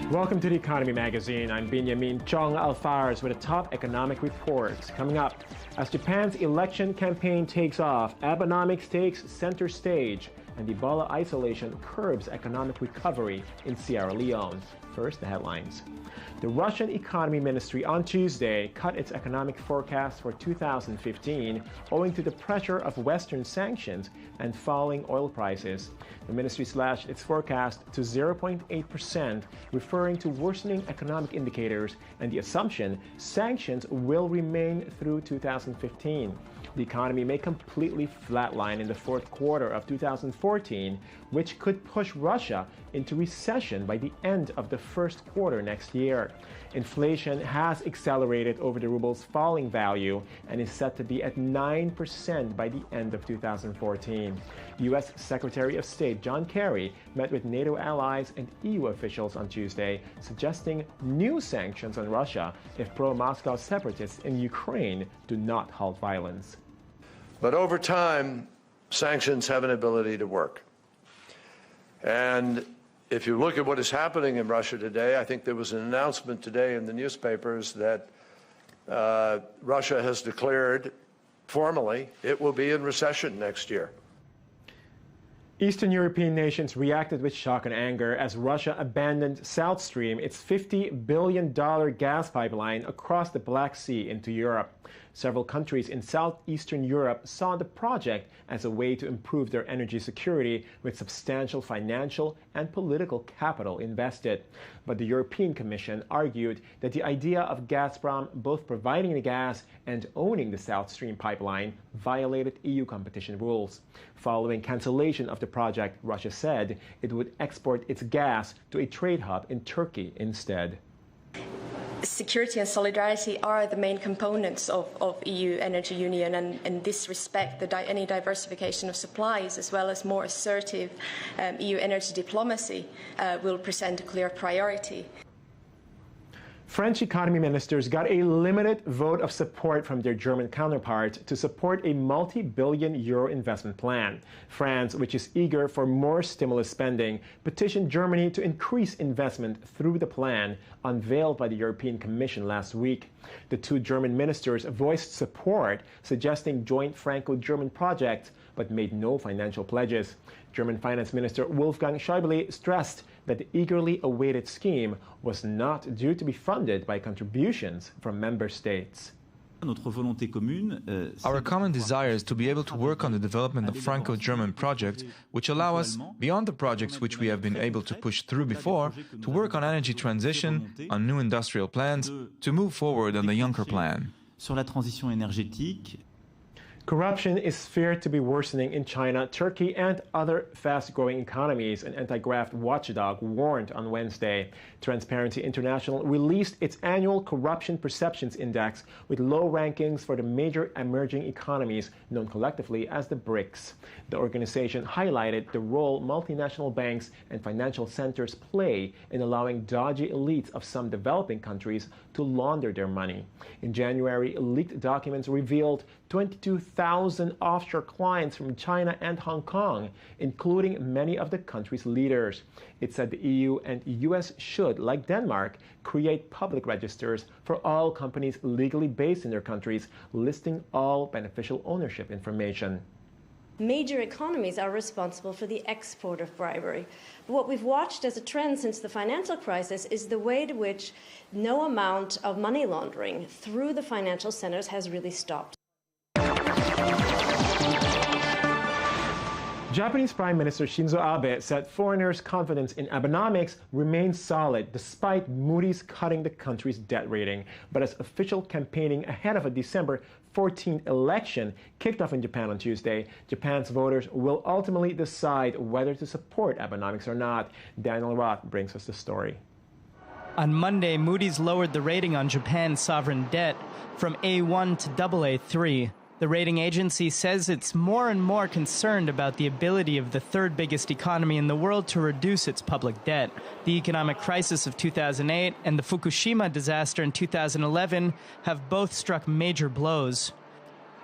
Welcome to the Economy Magazine. I'm Binyamin Tjong-Alvares with the top economic reports. Coming up, as Japan's election campaign takes off, Abenomics takes center stage, and Ebola isolation curbs economic recovery in Sierra Leone. First, the headlines. The Russian Economy Ministry on Tuesday cut its economic forecast for 2015 owing to the pressure of Western sanctions and falling oil prices. The ministry slashed its forecast to 0.8%, referring to worsening economic indicators and the assumption sanctions will remain through 2015. The economy may completely flatline in the fourth quarter of 2014, which could push Russia into recession by the end of the first quarter next year. Inflation has accelerated over the ruble's falling value and is set to be at 9% by the end of 2014. U.S. Secretary of State John Kerry met with NATO allies and EU officials on Tuesday, suggesting new sanctions on Russia if pro-Moscow separatists in Ukraine do not halt violence. But over time, sanctions have an ability to work. And if you look at what is happening in Russia today, I think there was an announcement today in the newspapers that Russia has declared formally it will be in recession next year. Eastern European nations reacted with shock and anger as Russia abandoned South Stream, its $50 billion gas pipeline across the Black Sea into Europe. Several countries in southeastern Europe saw the project as a way to improve their energy security with substantial financial and political capital invested. But the European Commission argued that the idea of Gazprom both providing the gas and owning the South Stream pipeline violated EU competition rules. Following cancellation of the project, Russia said it would export its gas to a trade hub in Turkey instead. Security and solidarity are the main components of EU energy union, and in this respect, any diversification of supplies as well as more assertive EU energy diplomacy will present a clear priority. French economy ministers got a limited vote of support from their German counterparts to support a multi-billion euro investment plan. France, which is eager for more stimulus spending, petitioned Germany to increase investment through the plan unveiled by the European Commission last week. The two German ministers voiced support, suggesting joint Franco-German projects, but made no financial pledges. German Finance Minister Wolfgang Schäuble stressed that the eagerly awaited scheme was not due to be funded by contributions from member states. Our common desire is to be able to work on the development of Franco-German projects, which allow us, beyond the projects which we have been able to push through before, to work on energy transition, on new industrial plans, to move forward on the Juncker plan. Corruption is feared to be worsening in China, Turkey, and other fast-growing economies, an anti-graft watchdog warned on Wednesday. Transparency International released its annual Corruption Perceptions Index with low rankings for the major emerging economies known collectively as the BRICS. The organization highlighted the role multinational banks and financial centers play in allowing dodgy elites of some developing countries to launder their money. In January, leaked documents revealed 22,000 offshore clients from China and Hong Kong, including many of the country's leaders. It said the EU and US should, like Denmark, create public registers for all companies legally based in their countries, listing all beneficial ownership information. Major economies are responsible for the export of bribery. But what we've watched as a trend since the financial crisis is the way to which no amount of money laundering through the financial centers has really stopped. Japanese Prime Minister Shinzo Abe said foreigners' confidence in Abenomics remains solid despite Moody's cutting the country's debt rating. But as official campaigning ahead of a December 14 election kicked off in Japan on Tuesday, Japan's voters will ultimately decide whether to support Abenomics or not. Daniel Roth brings us the story. On Monday, Moody's lowered the rating on Japan's sovereign debt from A1 to AA3. The rating agency says it's more and more concerned about the ability of the third biggest economy in the world to reduce its public debt. The economic crisis of 2008 and the Fukushima disaster in 2011 have both struck major blows.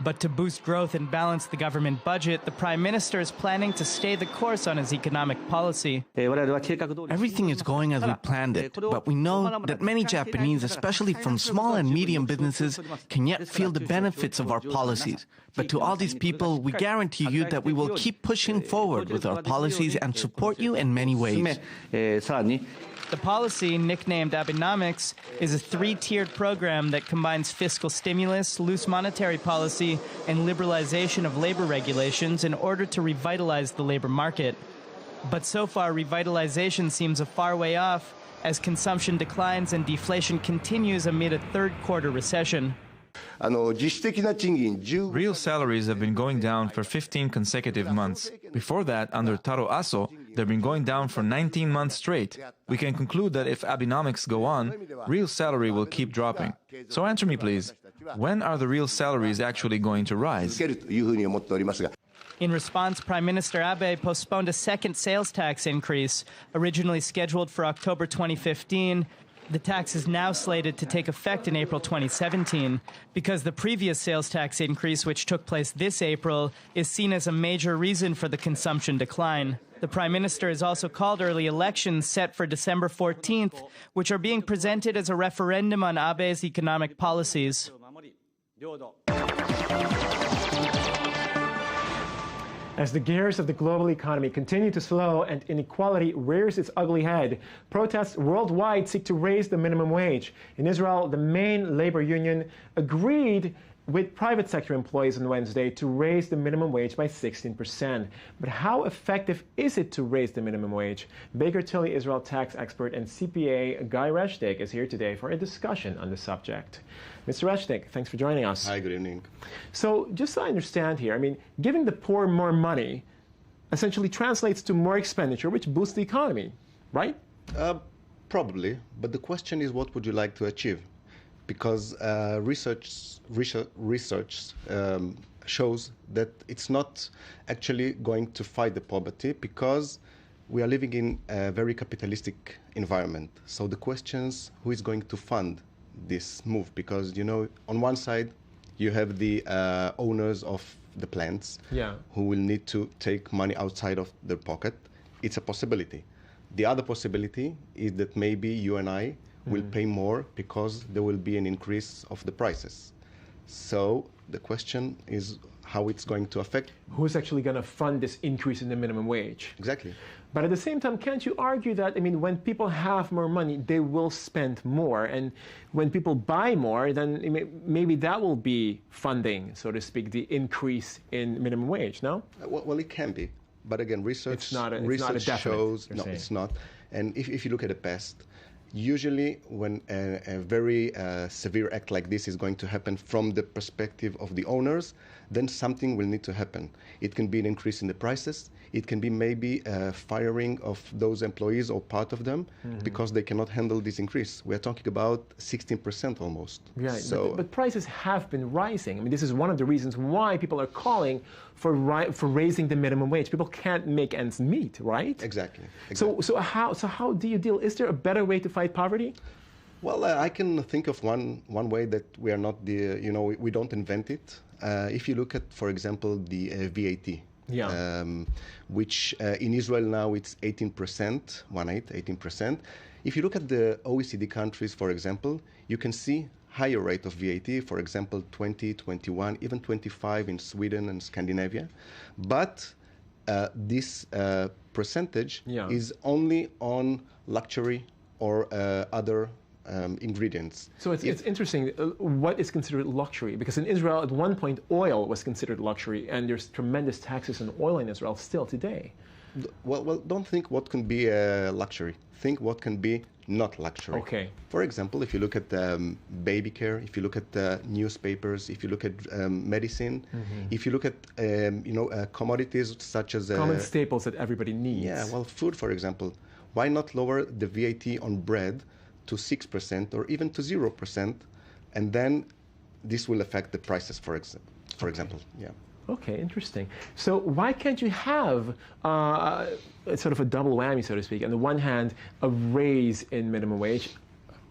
But to boost growth and balance the government budget, the Prime Minister is planning to stay the course on his economic policy. Everything is going as we planned it, but we know that many Japanese, especially from small and medium businesses, can yet feel the benefits of our policies. But to all these people, we guarantee you that we will keep pushing forward with our policies and support you in many ways. The policy, nicknamed Abenomics, is a three-tiered program that combines fiscal stimulus, loose monetary policy, and liberalization of labor regulations in order to revitalize the labor market. But so far, revitalization seems a far way off, as consumption declines and deflation continues amid a third-quarter recession. Real salaries have been going down for 15 consecutive months. Before that, under Taro Aso, they've been going down for 19 months straight. We can conclude that if Abenomics go on, real salary will keep dropping. So answer me, please. When are the real salaries actually going to rise? In response, Prime Minister Abe postponed a second sales tax increase, originally scheduled for October 2015. The tax is now slated to take effect in April 2017 because the previous sales tax increase, which took place this April, is seen as a major reason for the consumption decline. The Prime Minister has also called early elections set for December 14th, which are being presented as a referendum on Abe's economic policies. As the gears of the global economy continue to slow and inequality rears its ugly head, protests worldwide seek to raise the minimum wage. In Israel, the main labor union agreed with private sector employees on Wednesday to raise the minimum wage by 16%. But how effective is it to raise the minimum wage? Baker Tilly Israel tax expert and CPA Guy Reshtick is here today for a discussion on the subject. Mr. Reshtick, thanks for joining us. Hi, good evening. So just so I understand here, giving the poor more money essentially translates to more expenditure, which boosts the economy, right? Probably, but the question is, what would you like to achieve? Because research shows that it's not actually going to fight the poverty because we are living in a very capitalistic environment. So the questions, who is going to fund this move? Because, on one side, you have the owners of the plants who will need to take money outside of their pocket. It's a possibility. The other possibility is that maybe you and I will pay more because there will be an increase of the prices. So the question is how it's going to affect. Who's actually going to fund this increase in the minimum wage? Exactly. But at the same time, can't you argue that, when people have more money, they will spend more? And when people buy more, then maybe that will be funding, so to speak, the increase in minimum wage, no? Well, it can be. But again, research shows, no, it's not. And if you look at the past, usually when a very severe act like this is going to happen from the perspective of the owners, then something will need to happen. It can be an increase in the prices. It can be maybe firing of those employees or part of them because they cannot handle this increase. We are talking about 16% almost. Right, but prices have been rising. This is one of the reasons why people are calling for raising the minimum wage. People can't make ends meet, right? Exactly. So how do you deal? Is there a better way to fight poverty? Well, I can think of one way that we are not we don't invent it. If you look at, for example, the VAT. Which in Israel now it's 18%, 18%. If you look at the OECD countries, for example, you can see higher rate of VAT, for example, 20, 21, even 25 in Sweden and Scandinavia. But this percentage is only on luxury or other ingredients. So it's interesting. What is considered luxury? Because in Israel, at one point, oil was considered luxury, and there's tremendous taxes on oil in Israel still today. Well, don't think what can be luxury. Think what can be not luxury. Okay. For example, if you look at baby care, if you look at newspapers, if you look at medicine, if you look at commodities such as common staples that everybody needs. Yeah, well, food, for example. Why not lower the VAT on bread to 6% or even to 0%, and then this will affect the prices, for example. for example. Yeah. Okay, interesting. So why can't you have sort of a double whammy, so to speak? On the one hand, a raise in minimum wage,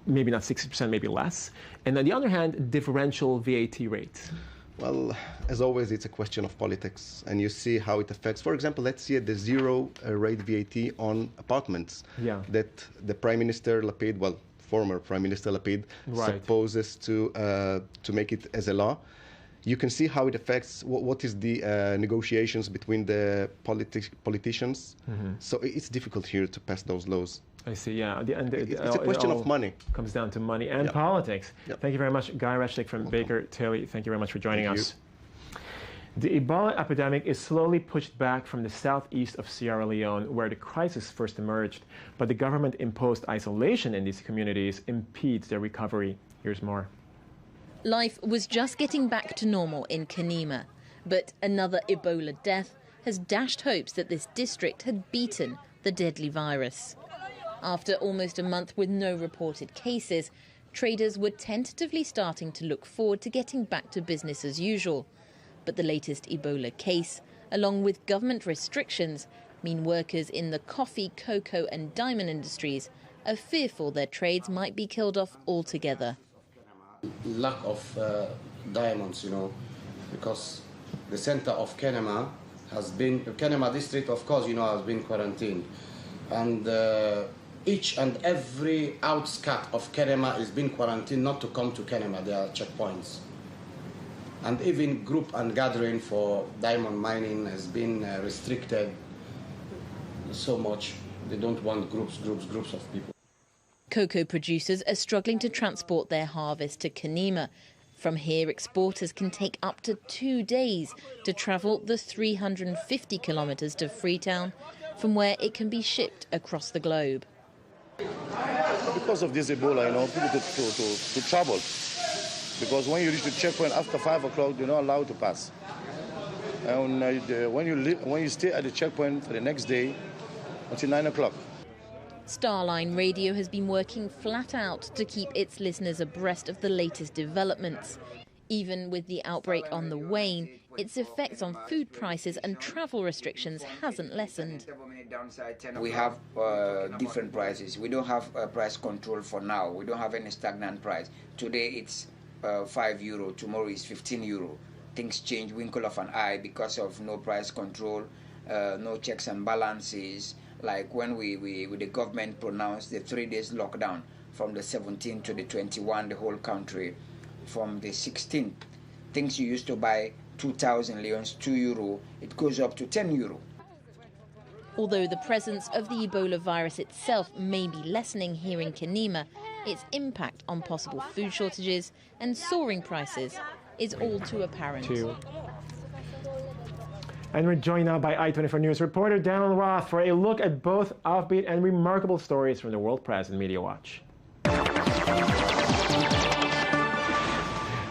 maybe not 60%, maybe less, and on the other hand, differential VAT rates. Well, as always, it's a question of politics, and you see how it affects. For example, let's see the zero rate VAT on apartments that the Prime Minister Lapid, well, former Prime Minister Lapid, supposes to make it as a law. You can see how it affects what is the negotiations between the politicians. So it's difficult here to pass those laws. I see, yeah. It's a question of money. Comes down to money and politics. Thank you very much, Guy Reshtick from Baker Tilly. Thank you very much for joining us. The Ebola epidemic is slowly pushed back from the southeast of Sierra Leone, where the crisis first emerged, but the government-imposed isolation in these communities impedes their recovery. Here's more. Life was just getting back to normal in Kenema, but another Ebola death has dashed hopes that this district had beaten the deadly virus. After almost a month with no reported cases, traders were tentatively starting to look forward to getting back to business as usual. But the latest Ebola case, along with government restrictions, mean workers in the coffee, cocoa and diamond industries are fearful their trades might be killed off altogether. Lack of diamonds, because the center of Kenema Kenema district, of course, has been quarantined. And each and every outskirt of Kenema is being quarantined not to come to Kenema. There are checkpoints. And even group and gathering for diamond mining has been restricted so much. They don't want groups of people. Cocoa producers are struggling to transport their harvest to Kenema. From here, exporters can take up to 2 days to travel the 350 kilometres to Freetown, from where it can be shipped across the globe. Because of this Ebola, people to travel. Because when you reach the checkpoint after 5 o'clock, you're not allowed to pass. And when you stay at the checkpoint for the next day until 9 o'clock. Starline Radio has been working flat out to keep its listeners abreast of the latest developments. Even with the outbreak on the wane, its effects on food prices and travel restrictions hasn't lessened. We have different prices. We don't have price control for now. We don't have any stagnant price. Today it's €5. Tomorrow is €15. Things change, winkle of an eye, because of no price control, no checks and balances. Like when the government pronounced the 3 days lockdown from the 17th to the 21st, the whole country. From the 16th, things you used to buy 2,000 leons, €2, it goes up to €10. Although the presence of the Ebola virus itself may be lessening here in Kenema, its impact on possible food shortages and soaring prices is all too apparent. And we're joined now by I-24 News reporter Daniel Roth for a look at both offbeat and remarkable stories from the World Press and Media Watch.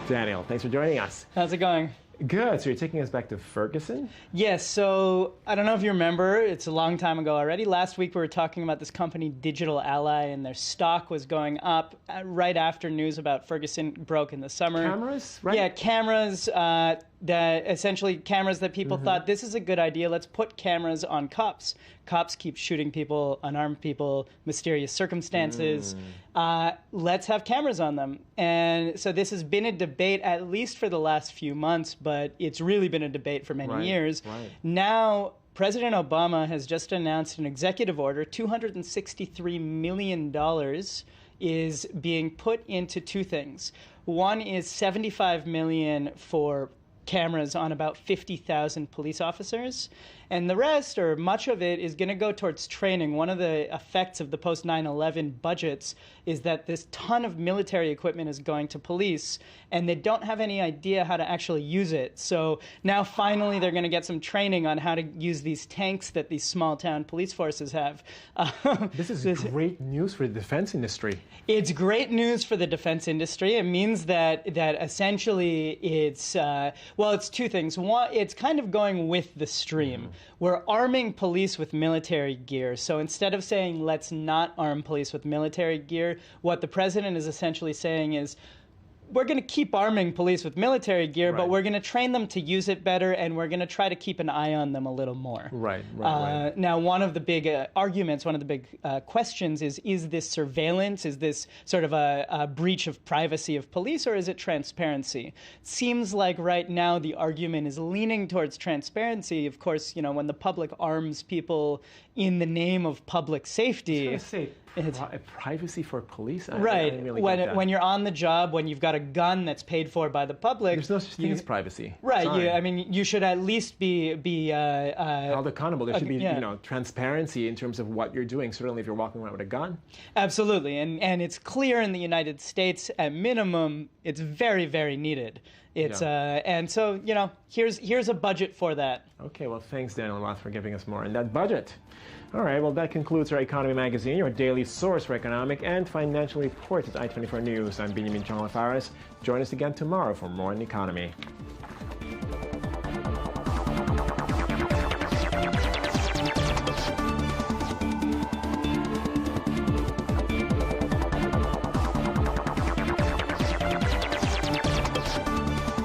Daniel, thanks for joining us. How's it going? Good. So you're taking us back to Ferguson? Yes. So I don't know if you remember, it's a long time ago already. Last week we were talking about this company, Digital Ally, and their stock was going up right after news about Ferguson broke in the summer. Cameras, right? Yeah, cameras. Essentially cameras that people thought, this is a good idea. Let's put cameras on cops. Cops keep shooting people, unarmed people, mysterious circumstances. Let's have cameras on them. And so this has been a debate, at least for the last few months, but it's really been a debate for many years. Now, President Obama has just announced an executive order. $263 million is being put into two things. One is $75 million for cameras on about 50,000 police officers. And the rest, or much of it, is going to go towards training. One of the effects of the post-9/11 budgets is that this ton of military equipment is going to police, and they don't have any idea how to actually use it. So now finally they're going to get some training on how to use these tanks that these small-town police forces have. This is great news for the defense industry. It's great news for the defense industry. It means that essentially it's, it's two things. One, it's kind of going with the stream. We're arming police with military gear. So instead of saying, let's not arm police with military gear, what the president is essentially saying is, we're going to keep arming police with military gear, but we're going to train them to use it better, and we're going to try to keep an eye on them a little more. Right. Now, one of the big arguments, one of the big questions is this surveillance? Is this sort of a breach of privacy of police, or is it transparency? Seems like right now the argument is leaning towards transparency. Of course, you know, when the public arms people in the name of public safety. I was going to say, privacy for police? Right. I didn't really get that. When you're on the job, when you've got a gun that's paid for by the public. There's no such thing as privacy. Right. I mean, you should at least be held accountable. There should be, you know, transparency in terms of what you're doing. Certainly, if you're walking around with a gun. Absolutely, and it's clear in the United States, at minimum, it's very, very needed. It's and so, you know, here's a budget for that. Okay. Well, thanks, Daniel Roth, for giving us more on that budget. All right, well, that concludes our Economy Magazine, your daily source for economic and financial reports at I-24 News. I'm Binyamin Tjong-Alvares. Join us again tomorrow for more on the economy.